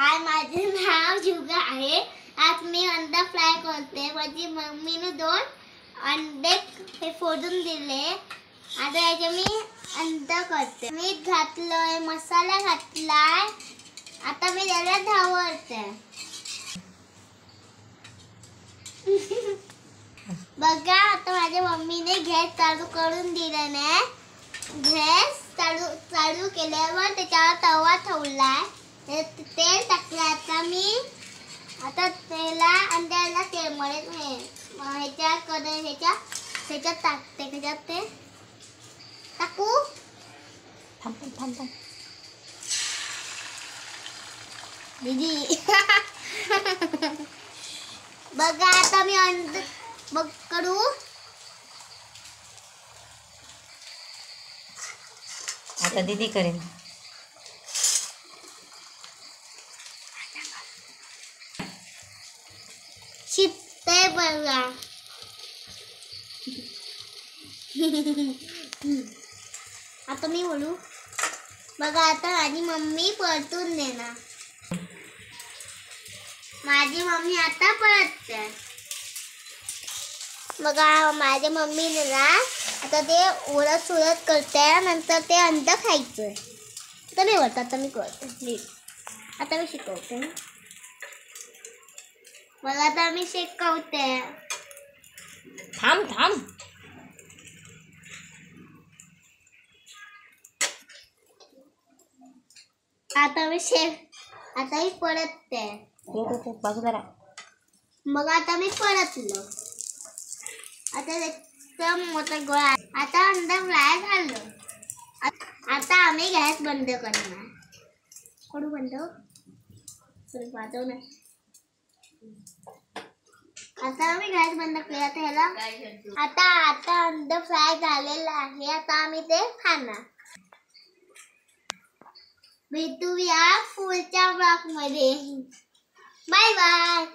हाय, माझे नाव जुगा आहे। आज मी अंडा फ्राय करते। माझी मम्मीने 2 अंडे हे फोडून दिले। आता याचे मी अंडा करते। मीठ घातलंय, मसाला घातलाय। आता मी त्याला ढवळते। बघा, आता माझ्या मम्मीने गॅस चालू करून दिला ना। गॅस चालू केल्यावर त्याच्यावर तवा ठेवलाय। तेल टाकलं। आता त्याला अंड्याला तेलमध्ये ह्याच्यात टाकते। ह्याच्यात ते टाकू। थांब दीदी बघा, आता मी अंडे करू। आता दीदी करेन। शिकते बघा। आता मी बोलू। बघा, आता माझी मम्मी परतून देणार। माझी मम्मी आता परतते। बघा, माझ्या मम्मीने ना आता ते उलट करते। नंतर ते अंडा खायचं। आता मी बोलतो, आता मी करते। आता मी शिकवते। मला आता मी शिकवते। थांब आता मी परतते। बाजूला राहा। मग आता मी परतलो। आता एकदम मोठा गोळा। आता अंडा फ्राय झालं। आता आम्ही गॅस बंद करणार। करू बंद। वाजव ना। आता आम्ही गॅस बंद केला। त्याला आता अंडा फ्राय झालेला आहे। आता आम्ही ते खाणार। भेटूया पुढच्या ब्लॉग मध्ये। Bye bye.